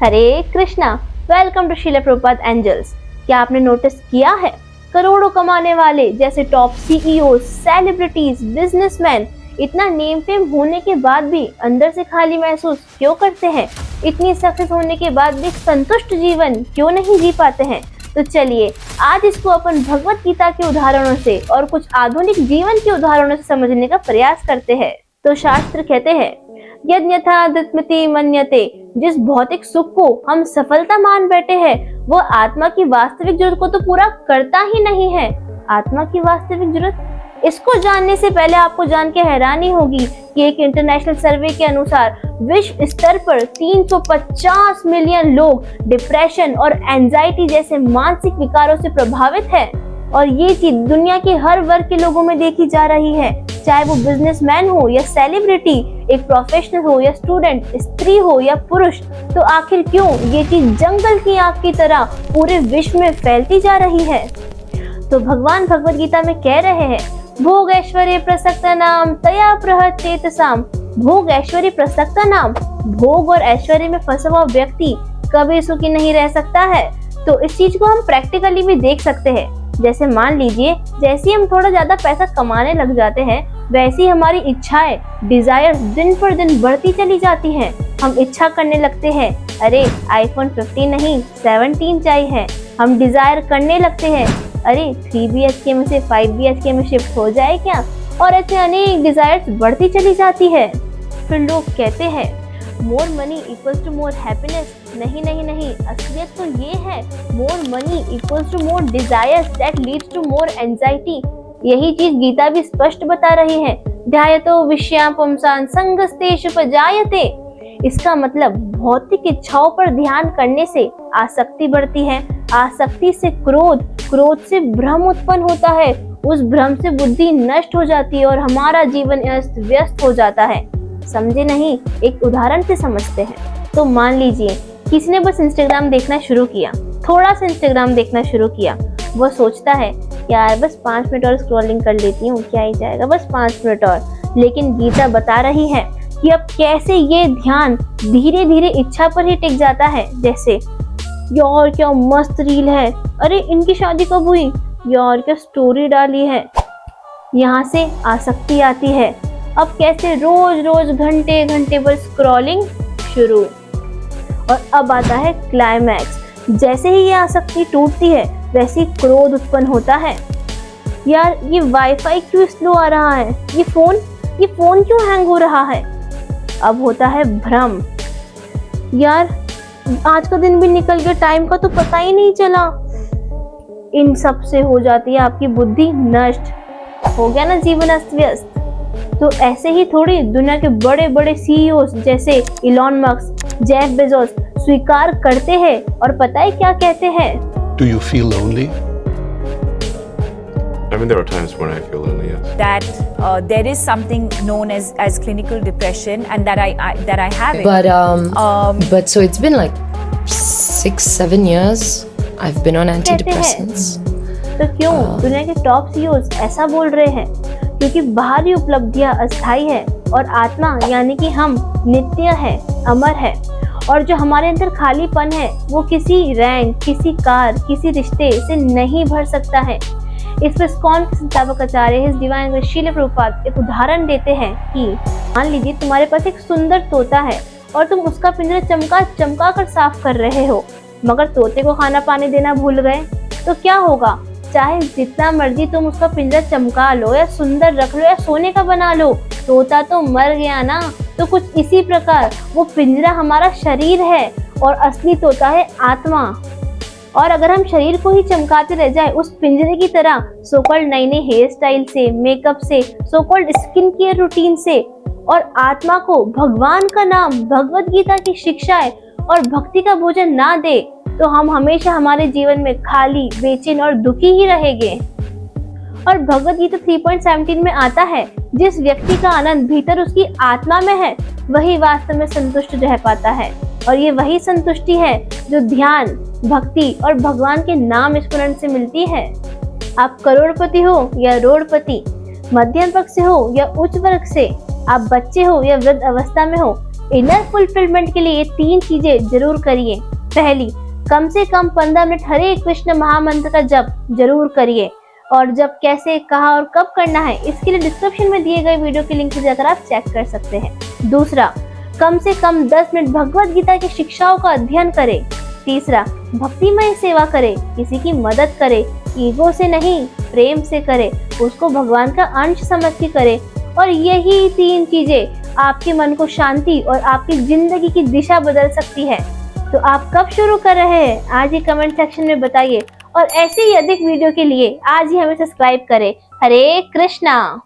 Hare Krishna. Welcome to Sheela Prabhupada angels. क्या आपने notice किया है, करोड़ों कमाने वाले जैसे टॉप सीईओ, सेलिब्रिटीज, बिजनेसमैन इतना नेम फेम होने के बाद भी अंदर से खाली महसूस क्यों करते हैं? इतनी सक्सेस होने के बाद भी संतुष्ट जीवन क्यों नहीं जी पाते हैं? तो चलिए आज इसको अपन भगवत गीता के उदाहरणों से और कुछ आधुनिक जीवन के उदाहरणों से समझने का प्रयास करते हैं। तो शास्त्र कहते हैं, यज्ञथा धृतमिति मन्यते, जिस भौतिक सुख को हम सफलता मान बैठे हैं वो आत्मा की वास्तविक जरूरत को तो पूरा करता ही नहीं है। आत्मा की वास्तविक जरूरत, इसको जानने से पहले आपको जान के हैरानी होगी कि एक इंटरनेशनल सर्वे के अनुसार विश्व स्तर पर 350 मिलियन लोग डिप्रेशन और एंजाइटी जैसे मानसिक विकारों से प्रभावित है। और ये चीज दुनिया के हर वर्ग के लोगों में देखी जा रही है, चाहे वो बिजनेसमैन हो या सेलिब्रिटी, एक प्रोफेशनल हो या स्टूडेंट, स्त्री हो या पुरुष। तो आखिर क्यों ये चीज जंगल की आग की तरह पूरे विश्व में फैलती जा रही है? तो भगवान भगवत गीता में कह रहे हैं, भोग ऐश्वर्य प्रसक्त नाम तया प्रहत चेतसाम। भोग ऐश्वर्य प्रसक्त नाम, भोग और ऐश्वर्य में फंसा हुआ व्यक्ति कभी सुखी नहीं रह सकता है। तो इस चीज को हम प्रैक्टिकली भी देख सकते हैं। जैसे मान लीजिए, जैसे हम थोड़ा ज्यादा पैसा कमाने लग जाते हैं, वैसी हमारी इच्छाएं, डिजायर दिन पर दिन बढ़ती चली जाती हैं। हम इच्छा करने लगते हैं, अरे आईफोन 15 नहीं 17 चाहिए। हम डिजायर करने लगते हैं, अरे 3 BHK में से 5 BHK में शिफ्ट हो जाए क्या? और ऐसे अनेक डिजायर्स बढ़ती चली जाती है। फिर लोग कहते हैं, more money equals to more happiness. नहीं, असलियत तो ये है, more money equals to more desires that leads to more anxiety. यही चीज गीता भी स्पष्ट बता रही है, ध्यायतो विषयां पुंसान् संगस्तेषुपजायते। इसका मतलब भौतिक इच्छाओं पर ध्यान करने से आसक्ति बढ़ती है, आसक्ति से क्रोध, क्रोध से भ्रम उत्पन्न होता है, उस भ्रम से बुद्धि नष्ट हो जाती है और हमारा जीवन अस्त व्यस्त हो जाता है। समझे नहीं? एक उदाहरण से समझते हैं। तो मान लीजिए किसी ने बस इंस्टाग्राम देखना शुरू किया, थोड़ा सा इंस्टाग्राम देखना शुरू किया। वो सोचता है, यार बस 5 मिनट और स्क्रॉलिंग कर लेती हूँ, क्या ही जाएगा, बस 5 मिनट और। लेकिन गीता बता रही है कि अब कैसे ये ध्यान धीरे धीरे इच्छा पर ही टिक जाता है। जैसे, यार क्या मस्त रील है, अरे इनकी शादी कब हुई, यार क्या स्टोरी डाली है। यहाँ से आसक्ति आती है। अब कैसे रोज रोज घंटे घंटे पर स्क्रॉलिंग शुरू। और अब आता है क्लाइमैक्स। जैसे ही ये आसक्ति टूटती है वैसे ही क्रोध उत्पन्न होता है, यार ये वाईफाई क्यों स्लो आ रहा है, ये फोन क्यों हैंग हो रहा है। अब होता है भ्रम, यार आज का दिन भी निकल गया, टाइम का तो पता ही नहीं चला। इन सब से हो जाती है आपकी बुद्धि नष्ट, हो गया ना जीवन अस्त व्यस्त। तो ऐसे ही थोड़ी दुनिया के बड़े बड़े सीईओ जैसे इलॉन मस्क, जेफ बेजोस स्वीकार करते हैं और पता है क्या कहते हैं? Do you feel lonely? I mean, there are times when I feel lonely, yes. That there is something known as clinical depression, and that I have it. But so it's been like 6-7 years. I've been on antidepressants. तो क्यों दुनिया के top CEO ऐसा बोल रहे हैं? क्योंकि बाहरी उपलब्धियां अस्थायी है और आत्मा यानी कि हम नित्य है, अमर है। और जो हमारे अंदर खालीपन है वो किसी रैंक, किसी कार, किसी रिश्ते से नहीं भर सकता है। इस पर इस्कॉन के संस्थापक आचार्य his divine grace Shrila Prabhupada एक उदाहरण देते हैं कि मान लीजिए तुम्हारे पास एक सुंदर तोता है और तुम उसका पिंजरा चमका कर साफ कर रहे हो, मगर तोते को खाना पानी देना भूल गए तो क्या होगा? चाहे जितना मर्जी तुम उसका पिंजरा चमका लो या सुंदर रख लो या सोने का बना लो, तोता तो मर गया ना। तो कुछ इसी प्रकार वो पिंजरा हमारा शरीर है और असली तोता है आत्मा। और अगर हम शरीर को ही चमकाते रह जाए उस पिंजरे की तरह, सोकॉल्ड नई हेयर स्टाइल से, मेकअप से, सोकॉल्ड स्किन केयर रूटीन से, और आत्मा को भगवान का नाम, भगवत गीता की शिक्षाएं और भक्ति का भोजन ना दे, तो हम हमेशा हमारे जीवन में खाली, बेचैन और दुखी ही रहेंगे। और भगवत गीता 3.17 में आता है, जिस व्यक्ति का आनंद भीतर उसकी आत्मा में है वही वास्तव में संतुष्ट रह पाता है। और ये वही संतुष्टि है जो ध्यान, भक्ति और भगवान के नाम स्मरण से मिलती है। आप करोड़पति हो या रोड़पति, मध्यम वर्ग से हो या उच्च वर्ग से, आप बच्चे हो या वृद्ध अवस्था में हो, इनर फुलफिलमेंट के लिए ये 3 चीजें जरूर करिए। पहली, कम से कम 15 मिनट हरे कृष्ण महामंत्र का जप जरूर करिए, और जब कैसे, कहाँ और कब करना है इसके लिए डिस्क्रिप्शन में दिए गए वीडियो के लिंक से जाकर आप चेक कर सकते हैं। दूसरा, कम से कम 10 मिनट भगवत गीता की शिक्षाओं का अध्ययन करें। तीसरा, भक्तिमय सेवा करें, किसी की मदद करें, ईगो से नहीं प्रेम से करें, उसको भगवान का अंश समझ के करें। और यही 3 चीजें आपके मन को शांति और आपकी जिंदगी की दिशा बदल सकती है। तो आप कब शुरू कर रहे हैं आज ही कमेंट सेक्शन में बताइए, और ऐसे ही अधिक वीडियो के लिए आज ही हमें सब्सक्राइब करें। हरे कृष्णा।